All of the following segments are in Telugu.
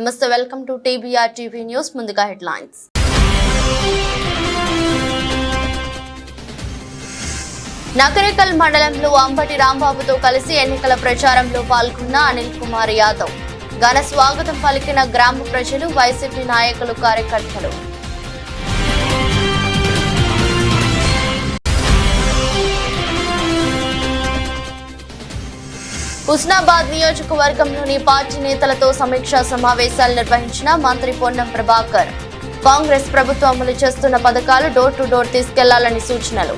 నమస్తే, welcome to TBR TV news. ముందుగా హెడ్లైన్స్. నకరేకల్ మండలంలో అంబటి రాంబాబుతో కలిసి ఎన్నికల ప్రచారంలో పాల్గొన్న అనిల్ కుమార్ యాదవ్. ఘన స్వాగతం పలికిన గ్రామ ప్రజలు, వైసీపీ నాయకులు, కార్యకర్తలు. హుస్నాబాద్ నియోజకవర్గంలోని పార్టీ నేతలతో సమీక్షా సమావేశాలు నిర్వహించిన మంత్రి పొన్నం ప్రభాకర్. కాంగ్రెస్ ప్రభుత్వం అమలు చేస్తున్న పథకాలు డోర్ టు డోర్ తీసుకెళ్లాలని సూచనలు.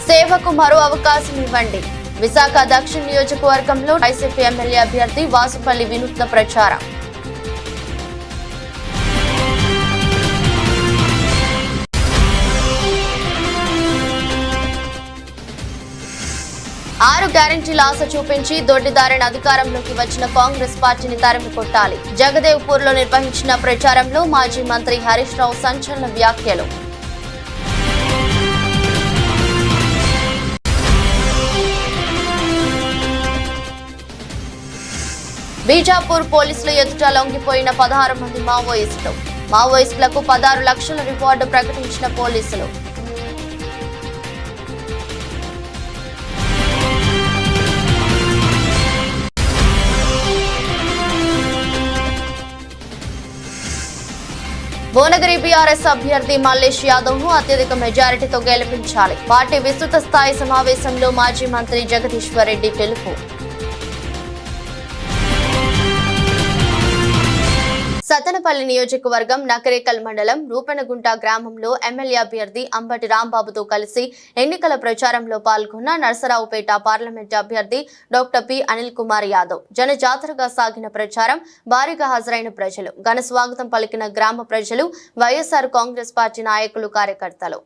సేవకు మరో అవకాశం ఇవ్వండి. విశాఖ దక్షిణ నియోజకవర్గంలో వైసీపీ ఎమ్మెల్యే అభ్యర్థి వాసుపల్లి వినూత్న ప్రచారం. 6 గ్యారెంటీల ఆశ చూపించి దొడ్డిదారిన అధికారంలోకి వచ్చిన కాంగ్రెస్ పార్టీని తరిమి కొట్టాలి. జగదేవ్పూర్ లో నిర్వహించిన ప్రచారంలో మాజీ మంత్రి హరీష్ రావు సంచలన వ్యాఖ్యలు. బీజాపూర్ పోలీసుల ఎదుట లొంగిపోయిన 16 మంది మావోయిస్టులకు 16 లక్షల రివార్డు ప్రకటించిన పోలీసులు. భువనగిరి బీఆర్ఎస్ అభ్యర్థి మల్లేష్ యాదవ్ ను అత్యధిక మెజారిటీతో గెలిపించాలి. పార్టీ విస్తృత స్థాయి సమావేశంలో మాజీ మంత్రి జగదీశ్వర్ రెడ్డి పిలుపు. సతనపల్లి నియోజకవర్గం నకరేకల్ మండలం రూపనగుంట గ్రామంలో ఎమ్మెల్యే అభ్యర్థి అంబటి రాంబాబుతో కలిసి ఎన్నికల ప్రచారంలో పాల్గొన్న నర్సరావుపేట పార్లమెంట్ అభ్యర్థి డాక్టర్ పి అనిల్ కుమార్ యాదవ్. జనజాతరగా సాగిన ప్రచారం భారీగా హాజరైన ప్రజలు, ఘన స్వాగతం పలికిన గ్రామ ప్రజలు, వైఎస్ఆర్ కాంగ్రెస్ పార్టీ నాయకులు, కార్యకర్తలు.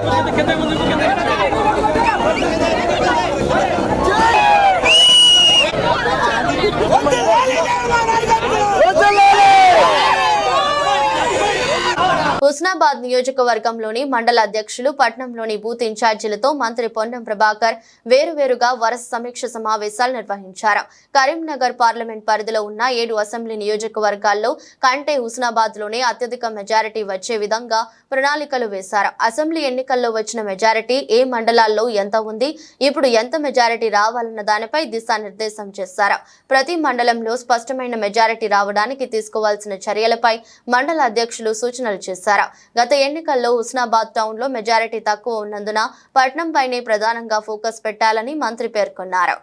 హుస్నాబాద్ నియోజకవర్గంలోని మండల అధ్యక్షులు, పట్నంలోని బూత్ ఇన్ఛార్జీలతో మంత్రి పొన్నం ప్రభాకర్ వేరువేరుగా వరుస సమీక్ష సమావేశాలు నిర్వహించారు. కరీంనగర్ పార్లమెంట్ పరిధిలో ఉన్న 7 అసెంబ్లీ నియోజకవర్గాల్లో కంటే హుస్నాబాద్ లోనే అత్యధిక మెజారిటీ వచ్చే విధంగా ప్రణాళికలు వేశారు. అసెంబ్లీ ఎన్నికల్లో వచ్చిన మెజారిటీ ఏ మండలాల్లో ఎంత ఉంది, ఇప్పుడు ఎంత మెజారిటీ రావాలన్న దానిపై దిశానిర్దేశం చేశారు. ప్రతి మండలంలో స్పష్టమైన మెజారిటీ రావడానికి తీసుకోవాల్సిన చర్యలపై మండల అధ్యక్షులు సూచనలు చేశారు. గత ఎన్నికల్లో హుస్నాబాద్ టౌన్ లో మెజారిటీ తక్కువ ఉన్నందున పట్నంపైనే ప్రధానంగా ఫోకస్ పెట్టాలని మంత్రి పేర్కొన్నారు.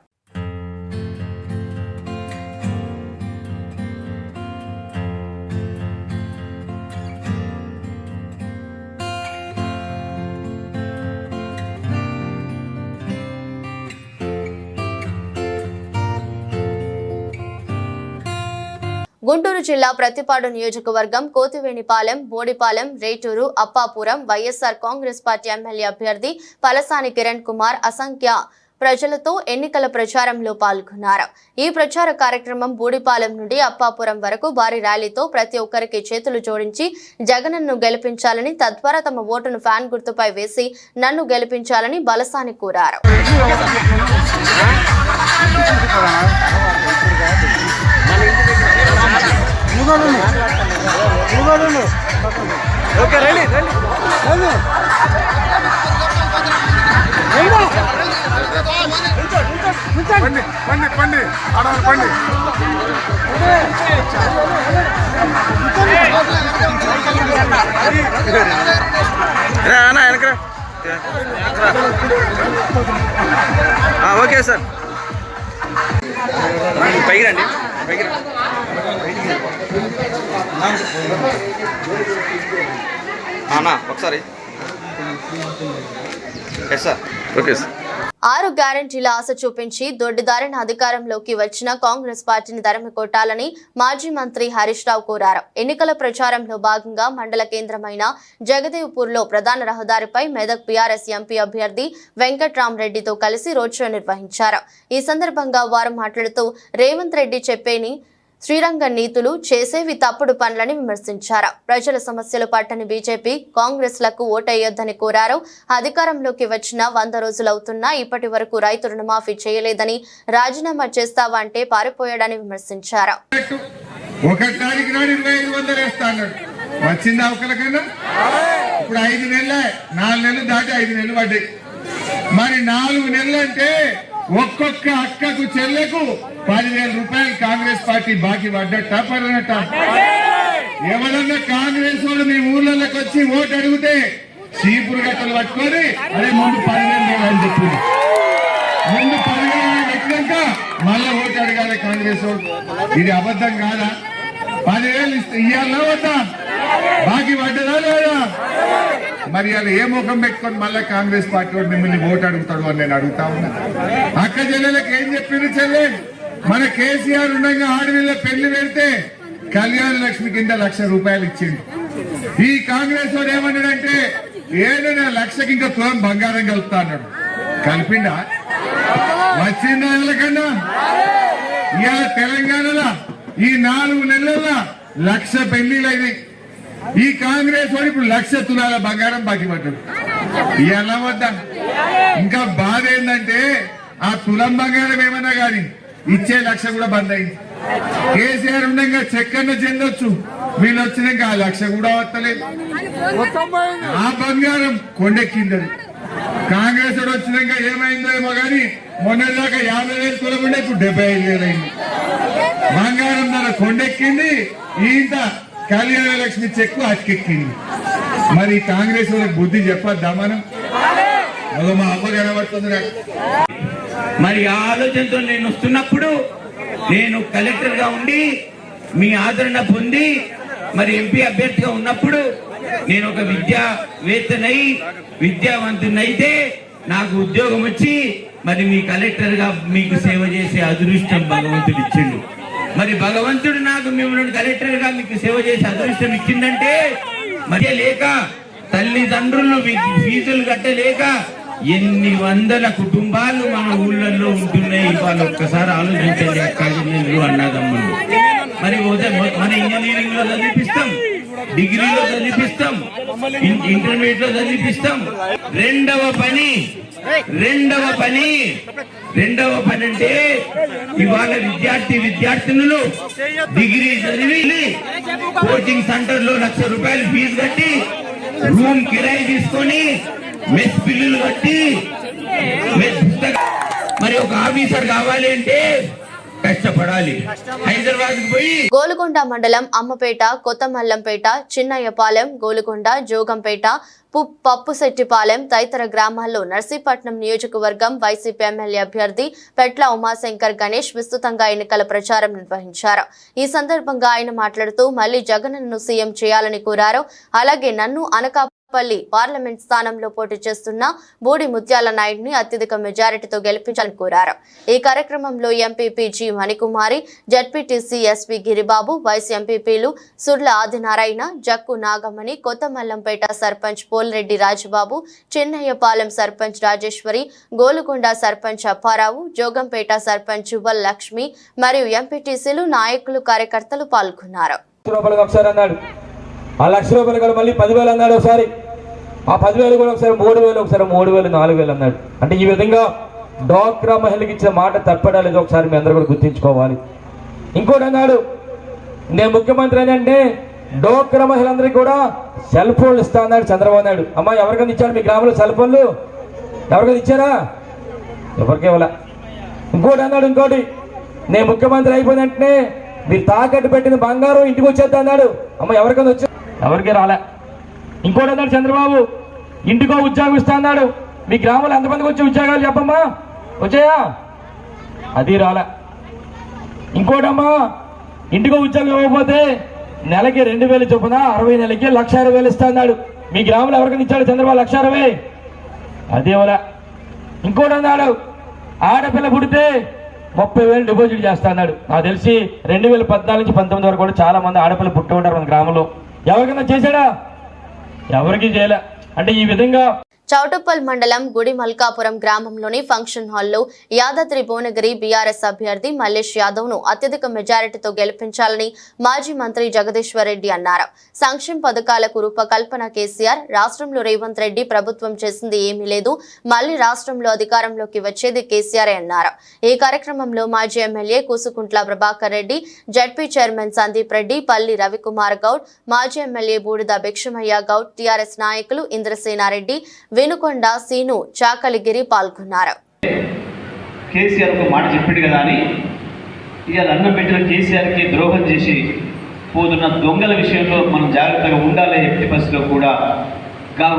గుంటూరు జిల్లా ప్రతిపాడు నియోజకవర్గం కోతివేణిపాలెం, బోడిపాలెం, రేటూరు, అప్పాపురం వైఎస్ఆర్ కాంగ్రెస్ పార్టీ ఎమ్మెల్యే అభ్యర్థి పలసాని కిరణ్ కుమార్ అసంఖ్య ప్రజలతో ఎన్నికల ప్రచారంలో పాల్గొన్నారు. ఈ ప్రచార కార్యక్రమం బూడిపాలెం నుండి అప్పాపురం వరకు భారీ ర్యాలీతో ప్రతి ఒక్కరికి చేతులు జోడించి జగన్ను గెలిపించాలని, తద్వారా తమ ఓటును ఫ్యాన్ గుర్తుపై వేసి నన్ను గెలిపించాలని బలసాని కోరారు. ఓకే సార్, పైకి రండి, పైకి రండి. ఒకసారి సార్. Okay sir. 6 గ్యారెంటీల ఆశ చూపించి దొడ్డిదారిన అధికారంలోకి వచ్చిన కాంగ్రెస్ పార్టీని తరిమి కొట్టాలని మాజీ మంత్రి హరీష్ రావు కోరారు. ఎన్నికల ప్రచారంలో భాగంగా మండల కేంద్రమైన జగదేవ్పూర్ లో ప్రధాన రహదారిపై మెదక్ బీఆర్ఎస్ ఎంపీ అభ్యర్థి వెంకట్రామరెడ్డితో కలిసి రోడ్ షో నిర్వహించారు. ఈ సందర్భంగా వారు మాట్లాడుతూ రేవంత్ రెడ్డి చెప్పేని శ్రీరంగ నీతులు చేసేవి తప్పుడు పనులని విమర్శించారు. ప్రజల సమస్యలు పట్టని బీజేపీ కాంగ్రెస్లకు ఓటేయొద్దని కోరారు. అధికారంలోకి వచ్చిన 100 రోజులవుతున్నా ఇప్పటి వరకు రైతు రుణమాఫీ చేయలేదని, రాజీనామా చేస్తావా అంటే పారిపోయాడని విమర్శించారు. వచ్చిందా ఒకరికన్నా? ఇప్పుడు 5 నెలలే, 4 నెలలు దాటి 5 నెలలు పడ్డాయి. మరి 4 నెలలు అంటే ఒక్కొక్క అక్కకు చెల్లెకు 10,000 రూపాయలు కాంగ్రెస్ పార్టీ బాకీ పడ్డట్ట పడినట్ట? ఎవరన్నా కాంగ్రెస్ వాళ్ళు మీ ఊర్లలోకి వచ్చి ఓటు అడిగితే చీపురు గట్టలు పట్టుకొని అదే ముందు 10,000 అని చెప్పింది. ముందు 10,000 పెట్టినాక మళ్ళా ఓటు అడగాలి కాంగ్రెస్ వాళ్ళు. ఇది అబద్ధం కాదా? 10,000 ఇయ్యాలా వద్దా? బాకీ పడ్డదా లేదా? మరి అలా ఏ ముఖం పెట్టుకొని మళ్ళీ కాంగ్రెస్ పార్టీ వాడు మిమ్మల్ని ఓటు అడుగుతాడు అని నేను అడుగుతా ఉన్నా. అక్క చెల్లెలకు ఏం చెప్పింది చెల్లె? మన కేసీఆర్ ఉండగా ఆడవిల్ల పెళ్లి పెడితే కళ్యాణ లక్ష్మి కింద 1,00,000 రూపాయలు ఇచ్చింది. ఈ కాంగ్రెస్ వాడు ఏమన్నాడంటే ఏదైనా 1,00,000కి ఇంకా తులం బంగారం కలుపుతా అన్నాడు. కలిపిండా? వచ్చిందా కన్నా? ఇవాళ తెలంగాణలో ఈ 4 నెలల్లో 1,00,000 పెళ్లిలైనాయి. ఈ కాంగ్రెస్ వాడు ఇప్పుడు 1,00,000 తులాల బంగారం బాకీ పడ్డాడు. ఎలా వద్దా? ఇంకా బాధ ఏంటంటే ఆ తులం బంగారం ఏమన్నా గాని ఇచ్చే 1,00,000 కూడా బంద్ అయింది. కేసీఆర్ ఉండగా చెక్కన్న చెందొచ్చు, వీళ్ళు వచ్చినాక ఆ 1,00,000 కూడా వస్తలేదు. ఆ బంగారం కొండెక్కింది. కాంగ్రెస్ వాడు వచ్చినాక ఏమైందో ఏమో గాని మొన్నదాకా 50,000 తులం ఉండే ఇప్పుడు 75,000 అయింది. బంగారం ధర కొండెక్కింది. ఇంత కళ్యాణ లక్ష్మి చెక్కు అతికెక్కింది. మరి కాంగ్రెస్ వాళ్ళకి బుద్ధి చెప్పద్దా మనం? మా అమ్మ కనబడుతుంది. మరి ఆ ఆలోచనతో నేను వస్తున్నప్పుడు నేను కలెక్టర్ గా ఉండి మీ ఆదరణ పొంది మరి ఎంపీ అభ్యర్థిగా ఉన్నప్పుడు నేను ఒక విద్యావేత్తనై విద్యావంతునైతే నాకు ఉద్యోగం వచ్చి మరి మీ కలెక్టర్ గా మీకు సేవ చేసే అదృష్టం భగవంతుడు ఇచ్చిండు. మరి భగవంతుడు నాకు మిమ్మల్ని కలెక్టర్ గా మీకు సేవ చేసే అదృష్టం ఇచ్చిందంటే మరి లేక తల్లిదండ్రులు ఫీజులు కట్టలేక ఎన్ని వందల కుటుంబాలు మన ఊళ్ళల్లో ఉంటున్నాయి. వాళ్ళు ఒక్కసారి ఆలోచించండి అక్కలు అన్నదమ్ములు. మరి మన ఇంజనీరింగ్ లో చదివిపిస్తాం, డిగ్రీలో చదివిపిస్తాం, ఇంటర్మీడియట్ లో చదివిపిస్తాం. రెండవ పని అంటే ఇవాళ విద్యార్థినులు డిగ్రీ చదివి కోచింగ్ సెంటర్ లో 1,00,000 రూపాయలు ఫీజు కట్టి రూమ్ కిరాయి తీసుకొని మెస్ బిల్లులు కట్టి మరి ఒక ఆఫీసర్ కావాలి అంటే కష్టపడాలి. హైదరాబాద్ పోయి గోలుకొండ మండలం అమ్మపేట, కొత్తమల్లంపేట, చిన్నయ్యపాలెం, గోలుకొండ, జోగంపేట, పప్పుశెట్టిపాలెం తదితర గ్రామాల్లో నర్సీపట్నం నియోజకవర్గం వైసీపీ ఎమ్మెల్యే అభ్యర్థి పెట్ల ఉమాశంకర్ గణేష్ విస్తృతంగా ఎన్నికల ప్రచారం నిర్వహించారు. ఈ సందర్భంగా ఆయన మాట్లాడుతూ మళ్లీ జగన్ను సీఎం చేయాలని కోరారు. అలాగే నన్ను అనకాపల్లి పార్లమెంట్ స్థానంలో పోటీ చేస్తున్న బూడి ముత్యాల నాయుడిని అత్యధిక మెజారిటీతో గెలిపించాలని కోరారు. ఈ కార్యక్రమంలో MPP G Manikumari, ZPTC SV Giribabu, vice ఎంపీపీలు సుర్ల ఆదినారాయణ, జక్కు నాగమణి, కొత్తమల్లంపేట సర్పంచ్ పోల్రెడ్డి రాజబాబు, చిన్నయ్యపాలెం సర్పంచ్ రాజేశ్వరి, గోలుకొండ సర్పంచ్ అప్పారావు, జోగంపేట సర్పంచ్ చువ్వల్ లక్ష్మి మరియు ఎంపీటీసీలు, నాయకులు, కార్యకర్తలు పాల్గొన్నారు. ఆ 1,00,000 రూపాయలు కూడా మళ్ళీ 10,000 అన్నాడు ఒకసారి. ఆ 10,000 కూడా ఒకసారి 3,000, ఒకసారి 3,000, 4,000 అన్నాడు. అంటే ఈ విధంగా డ్వాక్రా మహిళకి ఇచ్చిన మాట తప్పడాలేదు. ఒకసారి మీ అందరూ కూడా గుర్తించుకోవాలి. ఇంకోటి అన్నాడు, నేను ముఖ్యమంత్రి అని అంటే డ్వాక్రా మహిళలందరికీ కూడా సెల్ ఫోన్లు ఇస్తా అన్నాడు చంద్రబాబు నాయుడు. అమ్మా ఎవరికైనా ఇచ్చాడు మీ గ్రామంలో సెల్ ఫోన్లు? ఎవరికైనా ఇచ్చారా? ఎవరికి ఇవ్వాల. ఇంకోటి అన్నాడు, ఇంకోటి నేను ముఖ్యమంత్రి అయిపోయిన వెంటనే మీరు తాకట్టు పెట్టిన బంగారం ఇంటికి వచ్చేద్దా అన్నాడు. అమ్మ ఎవరికైనా వచ్చా? ఎవరికి రాలే. ఇంకోటి అన్నాడు చంద్రబాబు, ఇంటికో ఉద్యోగం ఇస్తా అన్నాడు. మీ గ్రామంలో ఎంతమందికి వచ్చే ఉద్యోగాలు చెప్పమ్మా? వచ్చాయా? అది రాలే. ఇంకోటమ్మా, ఇంటికో ఉద్యోగం ఇవ్వకపోతే నెలకి 2,000 చొప్పున 60 నెలలకి 1,60,000 ఇస్తా అన్నాడు. మీ గ్రామంలో ఎవరికైనా ఇచ్చాడు చంద్రబాబు 1,60,000? అదే వల్ల. ఇంకోటి అన్నాడు, ఆడపిల్ల పుడితే 30,000 డిపాజిట్ చేస్తా అన్నాడు. నాకు తెలిసి 2014 నుంచి 19 వరకు కూడా చాలా మంది ఆడపిల్లలు పుట్టి ఉంటారు మన గ్రామంలో. ఎవరికైనా చేశాడా? ఎవరికి చేయలే. అంటే ఈ విధంగా చౌటుప్పల్ మండలం గుడిమల్కాపురం గ్రామంలోని ఫంక్షన్ హాల్లో యాదాద్రి భువనగిరి బీఆర్ఎస్ అభ్యర్థి మల్లేష్ యాదవ్ ను అత్యధిక మెజారిటీతో గెలిపించాలని మాజీ మంత్రి జగదీశ్వర్ రెడ్డి అన్నారు. సంక్షేమ పథకాలకు రూపకల్పన కేసీఆర్, రాష్ట్రంలో రేవంత్ రెడ్డి ప్రభుత్వం చేసింది ఏమీ లేదు, మళ్లీ రాష్ట్రంలో అధికారంలోకి వచ్చేది కేసీఆర్ అన్నారు. ఈ కార్యక్రమంలో మాజీ MLA Kusukuntla Prabhakar Reddy, ZP chairman Sandeep Reddy, పల్లి రవికుమార్ గౌడ్, మాజీ ఎమ్మెల్యే బూడిద భిక్షమయ్య గౌడ్, టీఆర్ఎస్ నాయకులు ఇంద్రసేనారెడ్డి, వినుకొండ, సీను, చాకలిగిరి పాల్గొన్నారు. కేసీఆర్ ఒక మాట చెప్పిండు కదా అని ఇవాళ అన్నం పెట్టిన కేసీఆర్కి ద్రోహం చేసి పోతున్న దొంగల విషయంలో మనం జాగ్రత్తగా ఉండాలి. ఎట్టి పరిస్థితిలో కూడా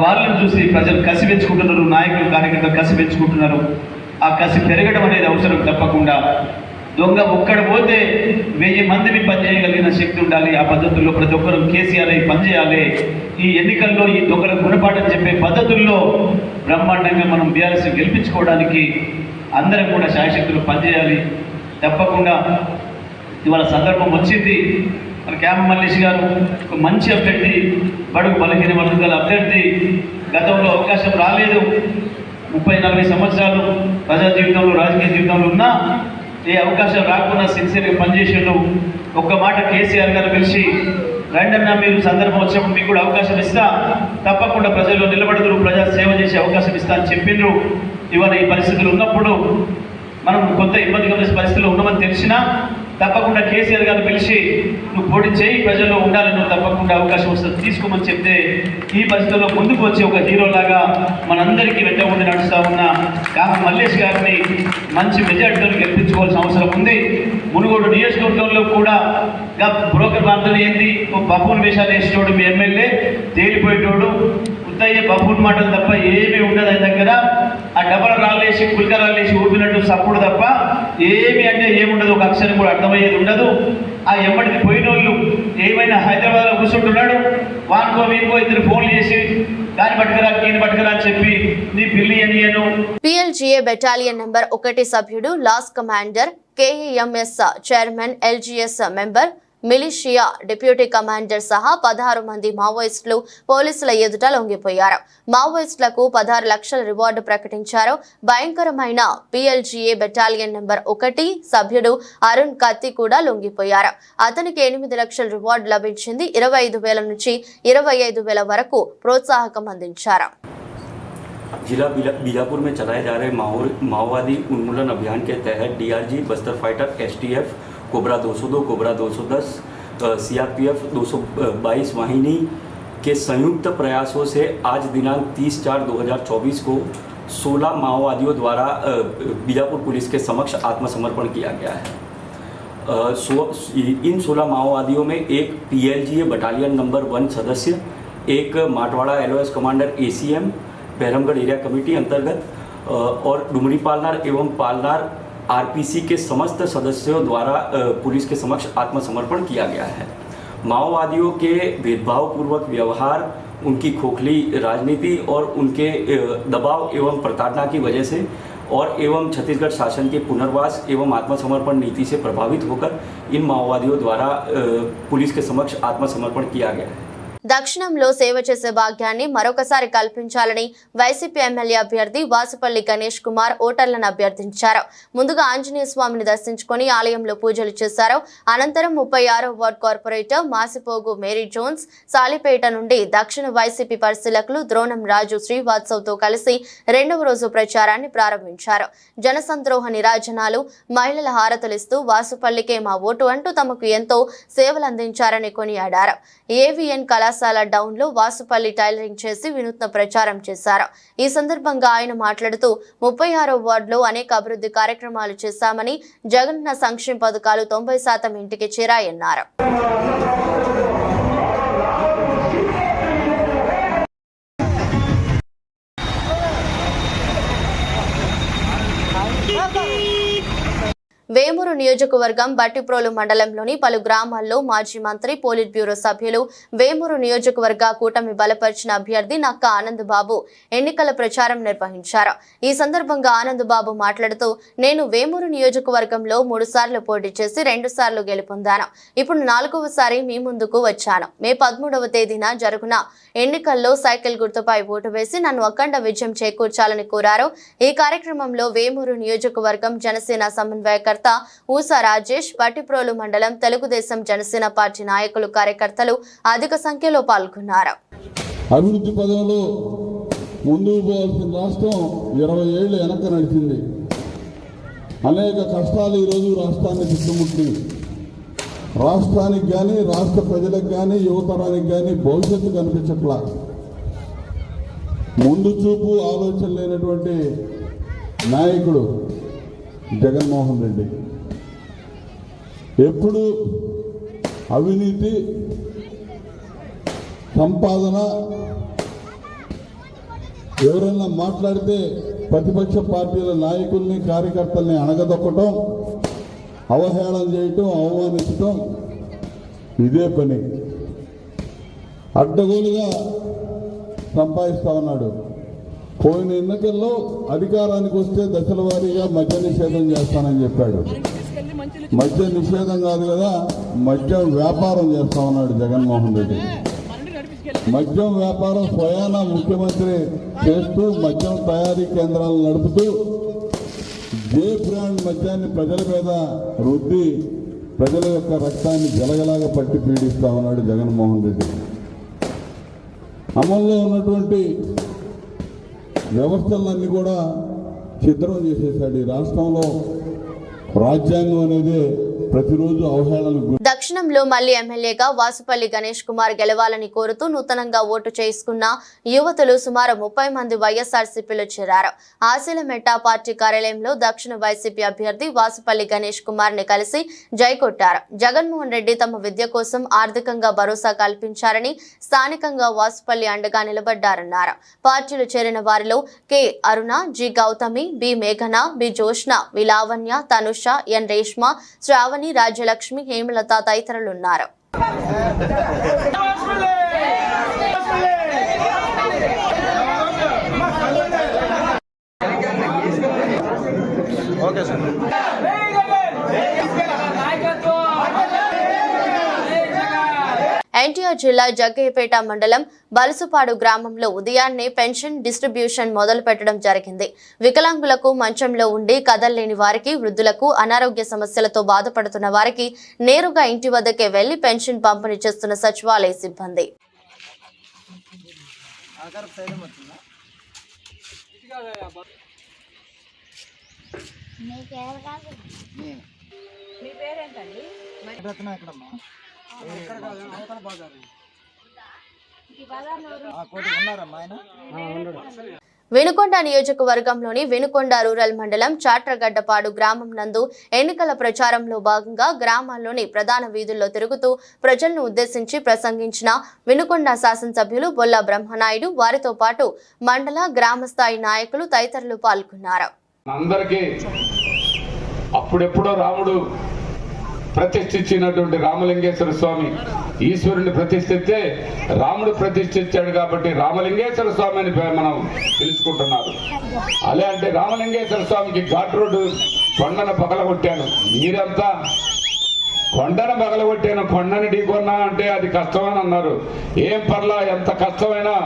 వాళ్ళని చూసి ప్రజలు కసి పెంచుకుంటున్నారు, నాయకులు కార్యకర్తలు కసి పెంచుకుంటున్నారు. ఆ కసి పెరగడం అనేది అవసరం. తప్పకుండా దొంగ ఒక్కడ పోతే 1000 మందిని పనిచేయగలిగిన శక్తి ఉండాలి. ఆ పద్ధతుల్లో ప్రతి ఒక్కరు కేసీఆర్ పనిచేయాలి. ఈ ఎన్నికల్లో ఈ దొంగల గుణపాఠం చెప్పే పద్ధతుల్లో బ్రహ్మాండంగా మనం బీఆర్ఎస్ గెలిపించుకోవడానికి అందరం కూడా శాయశక్తులు పనిచేయాలి. తప్పకుండా ఇవాళ సందర్భం వచ్చింది. మన క్యామ మల్లేష్ గారు ఒక మంచి అభ్యర్థి, బడుగు బలహీన వర్గాల అభ్యర్థి. గతంలో అవకాశం రాలేదు. 30-40 సంవత్సరాలు ప్రజా జీవితంలో, రాజకీయ జీవితంలో ఉన్నా ఏ అవకాశం రాకుండా సిన్సియర్గా పనిచేసేళ్ళు. ఒక్క మాట కేసీఆర్ గారు పిలిచి రండన్నా, మీరు సందర్భం వచ్చినప్పుడు మీకు కూడా అవకాశం ఇస్తా, తప్పకుండా ప్రజల్లో నిలబడుతున్నారు, ప్రజా సేవ చేసే అవకాశం ఇస్తా అని చెప్పిండ్రు. ఇవాళ ఈ పరిస్థితులు ఉన్నప్పుడు మనం కొంత ఇబ్బందికర పరిస్థితుల్లో ఉన్నామని తెలిసినా తప్పకుండా కేసీఆర్ గారు పిలిచి నువ్వు పోటీ చేయి, ప్రజల్లో ఉండాలి, నువ్వు తప్పకుండా అవకాశం వస్తుంది తీసుకోమని చెప్తే ఈ పరిస్థితుల్లో ముందుకు వచ్చి ఒక హీరోలాగా మనందరికీ వెంట ఉండి నడుస్తూ ఉన్న కామ మల్లేష్ గారిని మంచి మెజార్టీతో గెలిపించుకోవాల్సిన అవసరం ఉంది. మునుగోడు నియోజకవర్గంలో కూడా బ్రోకర్ బాంధులు ఏంటి, బఫూన్ వేషాలు వేసేటోడు మీ ఎమ్మెల్యే, తేలిపోయేటోడు, ఉత్తయ్య బఫూన్ మాటలు తప్ప ఏమీ ఉండదు. ఆయన దగ్గర ఆ డబల రాళ్ళేసి పుల్కరాళ్ళేసి ఊపినట్టు సప్పుడు తప్ప ఏమి అంటే ఏముండదు, ఒక అక్షరం కూడా అర్థమయ్యేది ఉండదు. ఆ ఎమ్మడికి పోయిన వాళ్ళు ఏమైనా హైదరాబాద్లో కూర్చుంటున్నాడు, వానుకో వీనుకో 2 ఫోన్లు చేసి దాన్ని పట్టుకురా దీన్ని పట్టుకురా అని చెప్పి నీ పిల్లి అనియను. PLGA బెటాలియన్ నంబర్ 1 సభ్యుడు, లాస్ commander, KEMS chairman, LGS member, militia deputy commander సహా 16 మంది మావోయిస్టులు పోలీసుల ఎదుట లొంగిపోయారు. మావోయిస్టులకు 16 లక్షల రివార్డు ప్రకటించారు. భయంకరమైన PLGA బెటాలియన్ నంబర్ 1 సభ్యుడు అరుణ్ కత్తి కూడా లొంగిపోయారు. అతనికి 8 లక్షల రివార్డు లభించింది. 25,000 నుంచి 25,000 వరకు ప్రోత్సాహకం అందించారు. जिला बीजापुर में चलाए जा रहे माओवादी उन्मूलन अभियान के तहत DRG, Bastar fighter, STF, cobra 202, cobra 210, CRPF 222 वाहिनी के संयुक्त प्रयासों से आज दिनांक 30/4/2024 को 16 माओवादियों द्वारा बीजापुर पुलिस के समक्ष आत्मसमर्पण किया गया है. इन 16 माओवादियों में एक PLGA बटालियन नंबर 1 सदस्य, एक Matwada LOS commander ACM Baharamgarh area committee अंतर्गत और डुमरी पालनार एवं पालनार RPC के समस्त सदस्यों द्वारा पुलिस के समक्ष आत्मसमर्पण किया गया है. माओवादियों के भेदभावपूर्वक व्यवहार, उनकी खोखली राजनीति और उनके दबाव एवं प्रताड़ना की वजह से और एवं छत्तीसगढ़ शासन के पुनर्वास एवं आत्मसमर्पण नीति से प्रभावित होकर इन माओवादियों द्वारा पुलिस के समक्ष आत्मसमर्पण किया गया है. దక్షిణంలో సేవ చేసే భాగ్యాన్ని మరొకసారి కల్పించాలని వైసీపీ ఎమ్మెల్యే అభ్యర్థి వాసుపల్లి గణేష్ కుమార్ ఓటర్లను అభ్యర్థించారు. ముందుగా ఆంజనేయ స్వామిని దర్శించుకుని ఆలయంలో పూజలు చేశారు. అనంతరం 36వ ward corporator Masipogu Mary Jones, Salipeta నుండి దక్షిణ వైసీపీ పరిశీలకులు ద్రోణం రాజు శ్రీవాత్సవ్తో కలిసి 2వ రోజు ప్రచారాన్ని ప్రారంభించారు. జనసంద్రోహ నిరాజనాలు, మహిళల హారతులిస్తూ వాసుపల్లికే మా ఓటు అంటూ తమకు ఎంతో సేవలు అందించారని కొనియాడారు. AVN కళాశాల డౌన్ లో వాసుపల్లి టైలరింగ్ చేసి వినూత్న ప్రచారం చేశారు. ఈ సందర్భంగా ఆయన మాట్లాడుతూ 36వ వార్డులో అనేక అభివృద్ధి కార్యక్రమాలు చేశామని, జగనన్న సంక్షేమ పథకాలు 90% ఇంటికి చేరాయన్నారు. వేమూరు నియోజకవర్గం బట్టిప్రోలు మండలంలోని పలు గ్రామాల్లో మాజీ మంత్రి పోలిట్ బ్యూరో సభ్యులు వేమూరు నియోజకవర్గ కూటమి బలపరిచిన అభ్యర్థి నక్క ఆనందబాబు ఎన్నికల ప్రచారం నిర్వహించారు. ఈ సందర్భంగా ఆనందబాబు మాట్లాడుతూ, నేను వేమూరు నియోజకవర్గంలో 3 సార్లు పోటీ చేసి 2 సార్లు గెలుపొందాను. ఇప్పుడు 4వసారి మీ ముందుకు వచ్చాను. మే 13వ తేదీన జరుగున ఎన్నికల్లో సైకిల్ గుర్తుపై ఓటు వేసి నన్ను అఖండ విజయం చేకూర్చాలని కోరారు. ఈ కార్యక్రమంలో వేమూరు నియోజకవర్గం జనసేన సమన్వయకర్త ఊసా రాజేష్, బట్టిప్రోలు మండలం తెలుగుదేశం జనసేన పార్టీ నాయకులు, కార్యకర్తలు అధిక సంఖ్యలో పాల్గొన్నారు. అభివృద్ధి పదంలో ముందుకు పోవాల్సిన రాష్ట్రం 20 ఏళ్ళు వెనక నడిచింది. అనేక కష్టాలు ఈరోజు రాష్ట్రాన్ని చుట్టుముట్టి రాష్ట్రానికి కానీ రాష్ట్ర ప్రజలకు కానీ యువతరానికి కానీ భవిష్యత్తు కనిపించట్లా. ముందు చూపు ఆలోచన లేనటువంటి నాయకుడు జగన్మోహన్ రెడ్డి. ఎప్పుడు అవినీతి, సంపాదన, ఎవరైనా మాట్లాడితే ప్రతిపక్ష పార్టీల నాయకుల్ని కార్యకర్తల్ని అణగదొక్కటం, అవహేళన చేయటం, అవమానించటం ఇదే పని. అడ్డగోలుగా సంపాదిస్తా ఉన్నాడు. పోయిన ఎన్నికల్లో అధికారానికి వస్తే దశల వారీగా మద్య నిషేధం చేస్తానని చెప్పాడు. మద్య నిషేధం కాదు కదా, మద్యం వ్యాపారం చేస్తా ఉన్నాడు జగన్మోహన్ రెడ్డి. మద్యం వ్యాపారం స్వయాన ముఖ్యమంత్రి చేస్తూ మద్యం తయారీ కేంద్రాలను నడుపుతూ జే బ్రాండ్ మద్యాన్ని ప్రజల మీద రుద్ది ప్రజల యొక్క రక్తాన్ని జలగలాగా పట్టి పీడిస్తా ఉన్నాడు జగన్మోహన్ రెడ్డి. అమల్లో ఉన్నటువంటి వ్యవస్థలన్నీ కూడా ఛిద్రం చేసేశాడు. ఈ రాష్ట్రంలో రాజ్యాంగం అనేది ప్రతిరోజు అవహేళనకు. దక్షిణంలో మళ్లీ ఎమ్మెల్యేగా వాసుపల్లి గణేష్ కుమార్ గెలవాలని కోరుతూ నూతనంగా ఓటు చేసుకున్న యువతులు సుమారు 30 మంది వైఎస్ఆర్సీపీలో చేరారు. ఆశీలమెట్ట పార్టీ కార్యాలయంలో దక్షిణ వైసీపీ అభ్యర్థి వాసుపల్లి గణేష్ కుమార్ ని కలిసి జై కొట్టారు. జగన్మోహన్ రెడ్డి తమ విద్య కోసం ఆర్థికంగా భరోసా కల్పించారని, స్థానికంగా వాసుపల్లి అండగా నిలబడ్డారన్నారు. పార్టీలో చేరిన వారిలో కె అరుణ, జి గౌతమి, బి మేఘన, బి జోష్న, వి లావణ్య, తనుష, ఎన్ రేష్మ, శ్రావణి, రాజ్యలక్ష్మి, హేమలత తదితరులున్నారు. ఎన్టీఆర్ జిల్లా జగ్గయ్యపేట మండలం బలసుపాడు గ్రామంలో ఉదయాన్నే పెన్షన్ డిస్ట్రిబ్యూషన్ మొదలు పెట్టడం జరిగింది. వికలాంగులకు, మంచంలో ఉండి కదల్లేని వారికి, వృద్ధులకు, అనారోగ్య సమస్యలతో బాధపడుతున్న వారికి నేరుగా ఇంటి వద్దకే వెళ్లి పెన్షన్ పంపిణీ చేస్తున్న సచివాలయ సిబ్బంది. వినుకొండ నియోజకవర్గంలోని వినుకొండ రూరల్ మండలం చాట్రగడ్డపాడు గ్రామం నందు ఎన్నికల ప్రచారంలో భాగంగా గ్రామాల్లోని ప్రధాన వీధుల్లో తిరుగుతూ ప్రజలను ఉద్దేశించి ప్రసంగించిన వినుకొండ శాసనసభ్యులు బొల్ల బ్రహ్మనాయుడు, వారితో పాటు మండల, గ్రామ స్థాయి నాయకులు తదితరులు పాల్గొన్నారు. అందరికీ అప్పుడెప్పుడో రాముడు ప్రతిష్ఠించినటువంటి రామలింగేశ్వర స్వామి ఈశ్వరుని ప్రతిష్ఠిస్తే రాముడు ప్రతిష్ఠించాడు కాబట్టి రామలింగేశ్వర స్వామి అని మనం తెలుసుకుంటున్నారు. అలాంటి రామలింగేశ్వర స్వామికి ఘాట్ రోడ్డు కొండను పగలగొట్టాను. మీరంతా కొండను పగలగొట్టాను, కొండని ఢీకొన్నా అంటే అది కష్టమని అన్నారు. ఏం పర్లా, ఎంత కష్టమైనా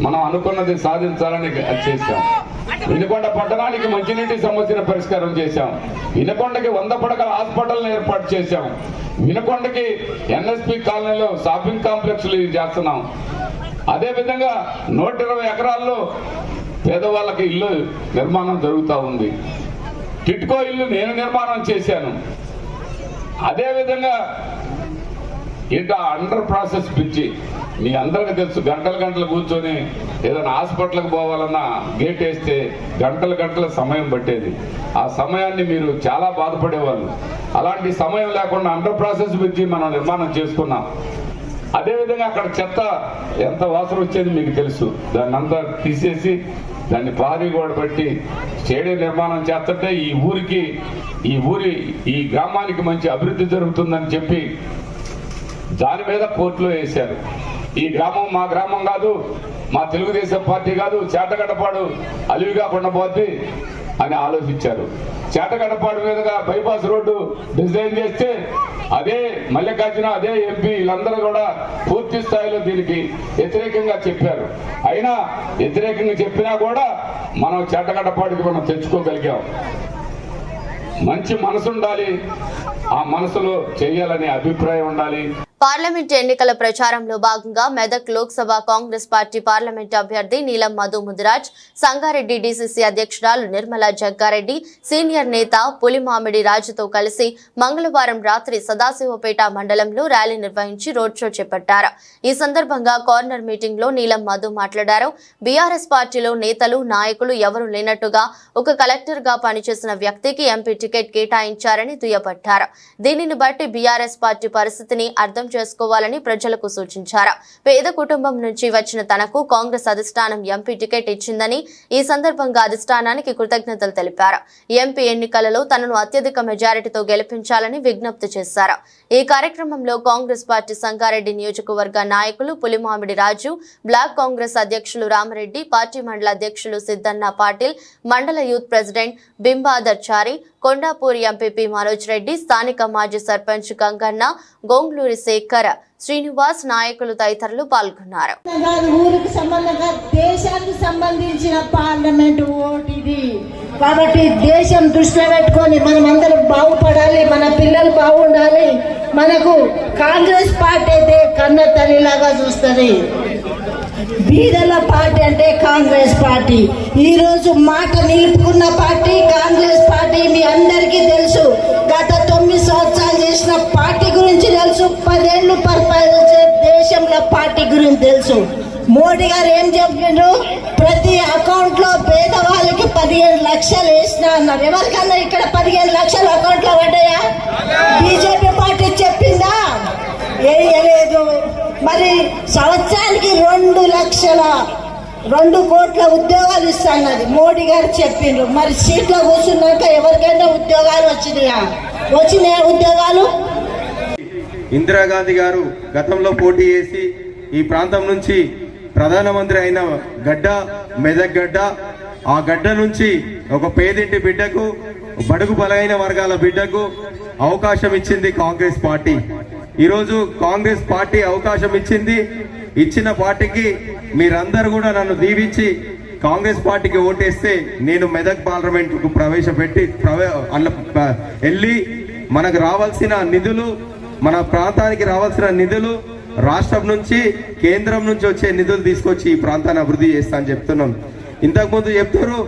మనం అనుకున్నది సాధించాలని చేశాం. వినుకొండ పట్టణానికి మంచినీటి సమస్యను పరిష్కారం చేశాం. వినుకొండకి 100 పడకల హాస్పిటల్ని ఏర్పాటు చేశాం. వినుకొండకి ఎన్ఎస్పి కాలనీలో షాపింగ్ కాంప్లెక్స్లు చేస్తున్నాం. అదేవిధంగా 120 ఎకరాల్లో పేదవాళ్ళకి ఇల్లు నిర్మాణం జరుగుతూ ఉంది. టిట్కో ఇల్లు నేను నిర్మాణం చేశాను. అదేవిధంగా ఇంకా అండర్ ప్రాసెస్ పిచ్చి మీ అందరికీ తెలుసు. గంటలు కూర్చొని ఏదైనా హాస్పిటల్కి పోవాలన్నా గేట్ వేస్తే గంటల సమయం పట్టేది. ఆ సమయాన్ని మీరు చాలా బాధపడేవాళ్ళు. అలాంటి సమయం లేకుండా అండర్ ప్రాసెస్ పిచ్చి మనం నిర్మాణం చేసుకున్నాం. అదేవిధంగా అక్కడ చెత్త ఎంత వాసన వచ్చేది మీకు తెలుసు. దాన్ని అంతా తీసేసి దాన్ని పారి కూడా బట్టి స్టేడియం నిర్మాణం చేస్తుంటే ఈ గ్రామానికి మంచి అభివృద్ధి జరుగుతుందని చెప్పి దాని మీద కోర్టులో వేశారు. ఈ గ్రామం మా గ్రామం కాదు, మా తెలుగుదేశం పార్టీ కాదు, చేటగడ్డపాడు అలివిగా ఉండబోద్ది అని ఆలోచించారు. చేటగడ్డపాడు మీదుగా బైపాస్ రోడ్డు డిజైన్ చేస్తే అదే మల్లికార్జున, అదే ఎంపీ వీళ్ళందరూ కూడా పూర్తి స్థాయిలో దీనికి వ్యతిరేకంగా చెప్పారు. అయినా వ్యతిరేకంగా చెప్పినా కూడా మనం చేటగడ్డపాడుకి మనం తెచ్చుకోగలిగాం. మంచి మనసు ఉండాలి, ఆ మనసులో చేయాలనే అభిప్రాయం ఉండాలి. పార్లమెంట్ ఎన్నికల ప్రచారంలో భాగంగా మెదక్ లోక్సభ కాంగ్రెస్ పార్టీ పార్లమెంట్ అభ్యర్థి నీలం మధు ముదిరాజ్, సంగారెడ్డి డీసీసీ అధ్యక్షురాలు నిర్మలా జగ్గారెడ్డి, సీనియర్ నేత పులిమామిడి రాజుతో కలిసి మంగళవారం రాత్రి సదాశివపేట మండలంలో ర్యాలీ నిర్వహించి రోడ్ షో చేపట్టారు. ఈ సందర్భంగా కార్నర్ మీటింగ్ లో నీలం మధు మాట్లాడారు. బీఆర్ఎస్ పార్టీలో నేతలు, నాయకులు ఎవరూ లేనట్టుగా ఒక కలెక్టర్ గా పనిచేసిన వ్యక్తికి ఎంపీ టికెట్ కేటాయించారని దుయ్యబట్టారు. దీనిని బట్టి బీఆర్ఎస్ పార్టీ పరిస్థితిని అర్థం చేసుకోవాలని ప్రజలకు సూచించారు. పేద కుటుంబం నుంచి వచ్చిన తనకు కాంగ్రెస్ అధిష్టానం ఎంపీ టికెట్ ఇచ్చిందని, ఈ సందర్భంగా అధిష్టానానికి కృతజ్ఞతలు తెలిపారు. ఎంపీ ఎన్నికలలో తనను అత్యధిక మెజారిటీతో గెలిపించాలని విజ్ఞప్తి చేశారు. ఈ కార్యక్రమంలో కాంగ్రెస్ పార్టీ సంగారెడ్డి నియోజకవర్గ నాయకులు పులిమామిడి రాజు, బ్లాక్ కాంగ్రెస్ అధ్యక్షులు రామరెడ్డి, పార్టీ మండల అధ్యక్షులు సిద్దన్న పాటిల్, మండల యూత్ ప్రెసిడెంట్ బింబాదర్ చారి, కొండాపూర్ ఎంపీపీ మనోజ్ రెడ్డి, స్థానిక మాజీ సర్పంచ్ గంగన్న, గోంగ్లూరి శేఖర్, శ్రీనివాస్ నాయకులు తదితరులు పాల్గొన్నారు. ఊరికి సంబంధంగా దేశానికి సంబంధించిన పార్లమెంట్ ఓటు ఇది. కాబట్టి దేశం దృష్టిలో పెట్టుకొని మనం అందరం బాగుపడాలి, మన పిల్లలు బాగుండాలి. మనకు కాంగ్రెస్ పార్టీ అయితే కన్న తల్లిలాగా చూస్తుంది. బీదల పార్టీ అంటే కాంగ్రెస్ పార్టీ. ఈ రోజు మాట నిలుపుకున్న పార్టీ కాంగ్రెస్ పార్టీ. మీ అందరికీ తెలుసు, గత 9 సంవత్సరాలు చేసిన పార్టీ గురించి తెలుసు, 10 ఏళ్ళు పరిపాలించే దేశంలో పార్టీ గురించి తెలుసు. మోడీ గారు ఏం చెప్పిండ్రు? ప్రతి అకౌంట్ లో పేదవాళ్ళకి 15 లక్షలు వేసినా అన్నారు. ఎవరికన్నా ఇక్కడ 15 లక్షలు అకౌంట్ లో పడ్డాయా? బీజేపీ పార్టీ చెప్పిందా? వేయలేదు. మరి సంవత్సరానికి 2 కోట్ల ఉద్యోగాలు ఇస్తాన్నది మోడీ గారు చెప్పిండ్రు. మరి సీట్లో కూర్చున్నాక ఎవరికైనా ఉద్యోగాలు వచ్చినాయా ఉద్యోగాలు? ఇందిరాగాంధీ గారు గతంలో పోటీ చేసి ఈ ప్రాంతం నుంచి ప్రధానమంత్రి అయిన గడ్డ మెదక్ గడ్డ. ఆ గడ్డ నుంచి ఒక పేదింటి బిడ్డకు, బడుగు బలైన వర్గాల బిడ్డకు అవకాశం ఇచ్చింది కాంగ్రెస్ పార్టీ. ఈరోజు కాంగ్రెస్ పార్టీ అవకాశం ఇచ్చిన పార్టీకి మీరందరూ కూడా నన్ను దీవించి కాంగ్రెస్ పార్టీకి ఓటేస్తే నేను మెదక్ పార్లమెంటుకు వెళ్ళి మనకు రావాల్సిన నిధులు, మన ప్రాంతానికి రావాల్సిన నిధులు, రాష్ట్రం నుంచి కేంద్రం నుంచి వచ్చే నిధులు తీసుకొచ్చి ఈ ప్రాంతాన్ని అభివృద్ధి చేస్తా అని చెప్తున్నాం. ఇంతకుముందు చెప్తారు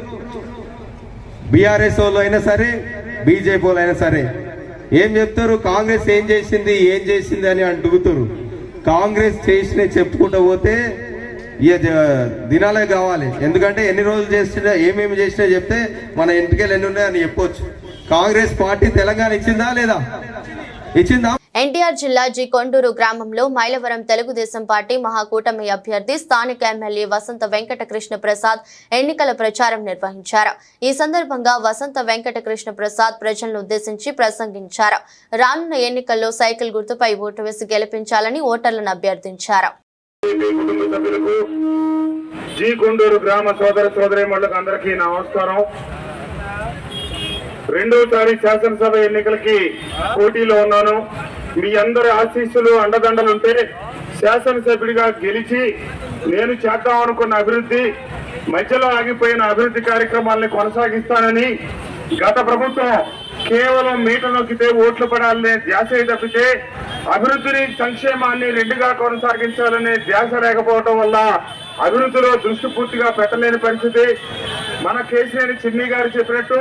బీఆర్ఎస్ వాళ్ళు అయినా సరే, బీజేపీ వాళ్ళు అయినా సరే ఏం చెప్తారు? కాంగ్రెస్ ఏం చేసింది అని అడుగుతారు. కాంగ్రెస్ చేసిన చెప్పుకుంటూ పోతే దినాలే కావాలి. ఎందుకంటే ఎన్ని రోజులు చేసినా, ఏమేమి చేసినా చెప్తే మన ఇంటికెళ్ళి ఎన్ని ఉన్నాయని చెప్పొచ్చు. కాంగ్రెస్ పార్టీ తెలంగాణ ఇచ్చిందా లేదా? ఇచ్చిందా? ఎన్టీఆర్ జిల్లా జి కొండూరు గ్రామంలో మైలవరం తెలుగుదేశం పార్టీ మహాకూటమి అభ్యర్థి స్థానిక ఎమ్మెల్యే వసంత వెంకట కృష్ణ ప్రసాద్ ఎన్నికల ప్రచారం నిర్వహించారు. ఈ సందర్భంగా వసంత వెంకట కృష్ణ ప్రసాద్ ప్రజలను ఉద్దేశించి ప్రసంగించారు. రానున్న ఎన్నికల్లో సైకిల్ గుర్తుపై ఓటు వేసి గెలిపించాలని ఓటర్లను అభ్యర్థించారు. జి కొండూరు గ్రామ సోదర సోదరీమణులకు అందరికీ నమస్కారం. రెండోసారి శాసనసభ ఎన్నికలకి పోటీలో ఉన్నాను. మీ అందరి ఆశీస్సులు, అండదండలుంటే శాసనసభ్యుడిగా గెలిచి నేను చేద్దాం అనుకున్న అభివృద్ధి, మధ్యలో ఆగిపోయిన అభివృద్ధి కార్యక్రమాలని కొనసాగిస్తానని, గత ప్రభుత్వం కేవలం మీట నొక్కితే ఓట్లు పడాలనే ధ్యాస తప్పితే అభివృద్ధిని, సంక్షేమాన్ని రెండుగా కొనసాగించాలనే ధ్యాస లేకపోవడం వల్ల అభివృద్ధిలో దృష్టి పూర్తిగా పెట్టలేని పరిస్థితి. మన కేసీఆర్ చిన్ని గారు చెప్పినట్టు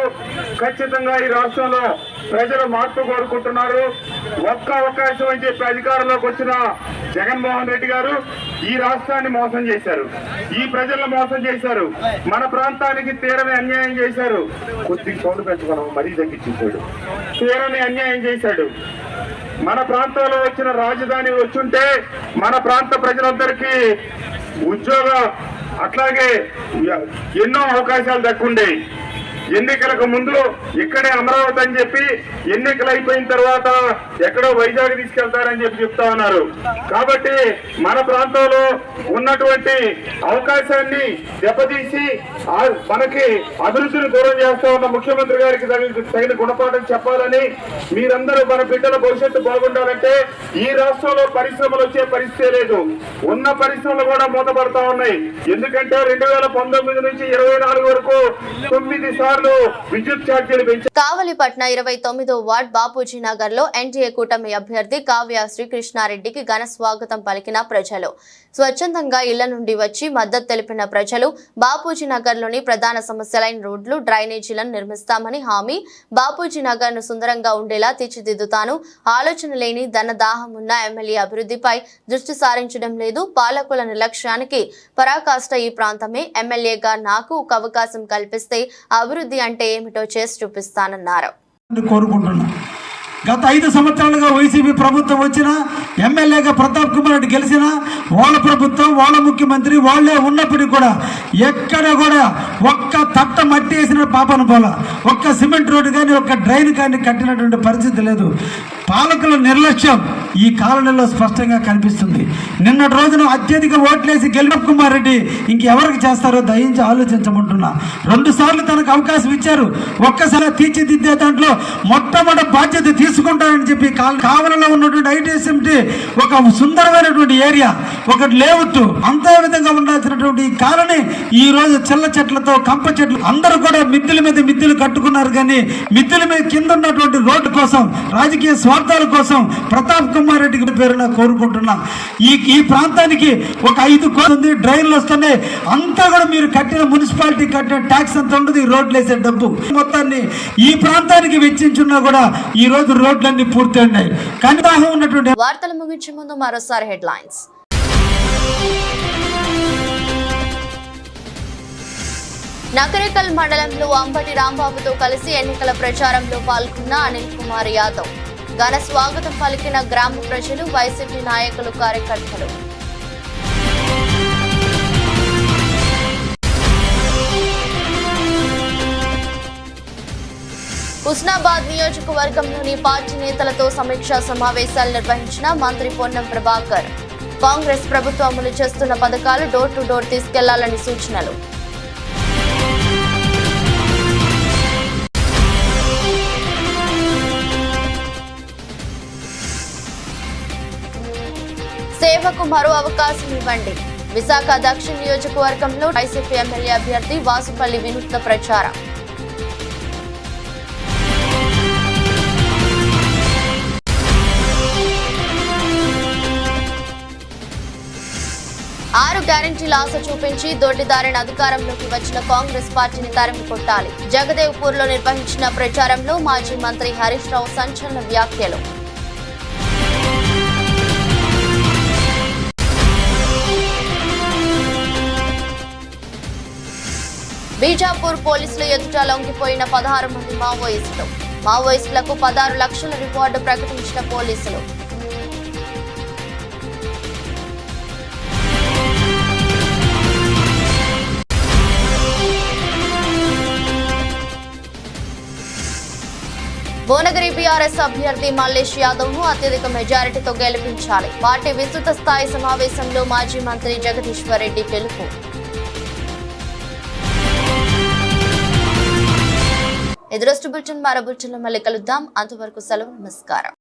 ఖచ్చితంగా ఈ రాష్ట్రంలో ప్రజలు మార్పు కోరుకుంటున్నారు. ఒక్క అవకాశం అని చెప్పి అధికారంలోకి వచ్చిన జగన్మోహన్ రెడ్డి గారు ఈ రాష్ట్రాన్ని మోసం చేశారు, ఈ ప్రజలను మోసం చేశారు, మన ప్రాంతానికి తీరని అన్యాయం చేశారు. కొద్దిగా సౌండ్ పెంచుకున్నాం, మరీ తగ్గించేశాడు. తీరని అన్యాయం చేశాడు. మన ప్రాంతంలో వచ్చిన రాజధాని వచ్చుంటే మన ప్రాంత ప్రజలందరికీ ఉద్యోగ అట్లాగే ఎన్నో అవకాశాలు దక్కుండేవి. ఎన్నికలకు ముందు ఇక్కడే అమరావతి అని చెప్పి ఎన్నికలు అయిపోయిన తర్వాత ఎక్కడో వైజాగ్ తీసుకెళ్తారని చెప్పి చెప్తా ఉన్నారు. కాబట్టి మన ప్రాంతంలో ఉన్నటువంటి అవకాశాన్ని దెబ్బతీసి మనకి అభివృద్ధిని దూరం చేస్తా ఉన్న ముఖ్యమంత్రి గారికి తగిన గుణపాఠం చెప్పాలని, మీరందరూ మన బిడ్డల భవిష్యత్తు బాగుండాలంటే ఈ రాష్ట్రంలో పరిశ్రమలు వచ్చే పరిస్థితే లేదు. ఉన్న పరిశ్రమలు కూడా మూతపడతా ఉన్నాయి. ఎందుకంటే 2019 నుంచి 24 వరకు 9 సార్లు విద్యుత్ ఛార్జీలు పెంచారు. కావలిపట్న 29వ వార్డ్ బాపూజీ నగర్ లో ఎన్డీఏ కూటమి అభ్యర్థి కావ్య శ్రీకృష్ణారెడ్డికి ఘన స్వాగతం పలికిన ప్రజలు. స్వచ్ఛందంగా ఇళ్ల నుండి వచ్చి మద్దతు తెలిపిన ప్రజలు బాపూజీ నగర్ లోని ప్రధాన సమస్యలైన రోడ్లు, డ్రైనేజీలను నిర్మిస్తామని హామీ, బాపూజీ నగర్ ను సుందరంగా ఉండేలా తీర్చిదిద్దుతాను, ఆలోచన లేని ధనదాహం ఉన్న ఎమ్మెల్యే అభివృద్ధిపై దృష్టి సారించడం లేదు, పాలకుల నిర్లక్ష్యానికి పరాకాష్ట ఈ ప్రాంతమే, ఎమ్మెల్యేగా నాకు ఒక అవకాశం కల్పిస్తే అభివృద్ధి అంటే ఏమిటో చేసి చూపిస్తానన్నారు. కోరుకుంటున్నా. గత 5 సంవత్సరాలుగా వైసీపీ ప్రభుత్వం వచ్చినా, ఎమ్మెల్యేగా ప్రతాప్ కుమార్ రెడ్డి గెలిచినా, వాళ్ళ ప్రభుత్వం వాళ్ళ ముఖ్యమంత్రి వాళ్ళే ఉన్నప్పటికీ కూడా ఎక్కడ కూడా ఒక్క తట్ట మట్టి వేసిన పాపన పోల, ఒక్క సిమెంట్ రోడ్డు కానీ ఒక్క డ్రైన్ కానీ కట్టినటువంటి పరిస్థితి లేదు. పాలకుల నిర్లక్ష్యం ఈ కాలనీలో స్పష్టంగా కనిపిస్తుంది. నిన్నటి రోజున అత్యధిక ఓట్లేసి గెలుపు కుమార్ రెడ్డి ఇంకెవరికి చేస్తారో దయించి ఆలోచించమంటున్నా. 2 సార్లు తనకు అవకాశం ఇచ్చారు. ఒక్కసారి తీర్చిదిద్దే దాంట్లో మొట్టమొదటి బాధ్యత తీసుకుంటారని చెప్పి కావలిలో ఉన్నటువంటి ఐటీఎస్ఎంటీ ఒక సుందరమైనటువంటి ఏరియా, ఒక లేఅవుట్ అంతే విధంగా ఉండాల్సినటువంటి ఈ కాలనీ ఈ రోజు చిల్ల చెట్లతో, కంప చెట్లు అందరూ కూడా మిద్దెల మీద మిద్దెలు కట్టుకున్నారు. కానీ మిద్దెల మీద కింద ఉన్నటువంటి రోడ్డు కోసం, రాజకీయ స్వార్థాల కోసం ప్రతాప్ కుమార్ రెడ్డికి పేరున కోరుకుంటున్నా. ఈ ప్రాంతానికి ఒక 5 కోట్లు డ్రైన్లు వస్తున్నాయి. అంతా కూడా మీరు కట్టిన మున్సిపాలిటీ కట్టిన ట్యాక్స్ అంతా ఉండదు. ఈ రోడ్లు వేసే డబ్బు మొత్తాన్ని ఈ ప్రాంతానికి వెచ్చించున్నా కూడా ఈ రోజు రోడ్లన్నీ పూర్తి ఉన్నాయి. కానీ ఉన్నటువంటి వార్తలు ముగించే ముందు మరోసారి హెడ్లైన్స్. నకరేకల్ మండలంలో అంబటి రాంబాబుతో కలిసి ఎన్నికల ప్రచారంలో పాల్గొన్న అనిల్ కుమార్ యాదవ్. ఘన స్వాగతం పలికిన గ్రామ ప్రజలు, వైసీపీ నాయకులు, కార్యకర్తలు. హుస్నాబాద్ నియోజకవర్గంలోని పార్టీ నేతలతో సమీక్షా సమావేశాలు నిర్వహించిన మంత్రి పొన్నం ప్రభాకర్. కాంగ్రెస్ ప్రభుత్వం అమలు చేస్తున్న పథకాలు డోర్ టు డోర్ తీసుకెళ్లాలని సూచనలు. సేవకు మరో అవకాశం ఇవ్వండి. విశాఖ దక్షిణ నియోజకవర్గంలో వైసీపీ ఎమ్మెల్యే అభ్యర్థి వాసుపల్లి వినూత్న ప్రచారం. ఆరు గ్యారెంటీల ఆశ చూపించి దొడ్డిదారిన అధికారంలోకి వచ్చిన కాంగ్రెస్ పార్టీని తరిమి కొట్టాలి. జగదేవ్పూర్ లో నిర్వహించిన ప్రచారంలో మాజీ మంత్రి హరీష్ రావు సంచలన వ్యాఖ్యలు. బీజాపూర్ పోలీసులు ఎదుట లొంగిపోయిన 16 మంది మావోయిస్టులు. మావోయిస్టులకు 16 లక్షల రివార్డు ప్రకటించిన పోలీసులు. భువనగిరి బీఆర్ఎస్ అభ్యర్థి మల్లేష్ యాదవ్ ను అత్యధిక మెజారిటీతో గెలిపించాలి. పార్టీ విస్తృత స్థాయి సమావేశంలో మాజీ మంత్రి జగదీశ్వర్ రెడ్డి పిలుపు. ఎదురొస్తు బులెటిన్ మరో బులెటిన్లో మళ్ళీ కలుద్దాం. అంతవరకు సెలవు, నమస్కారం.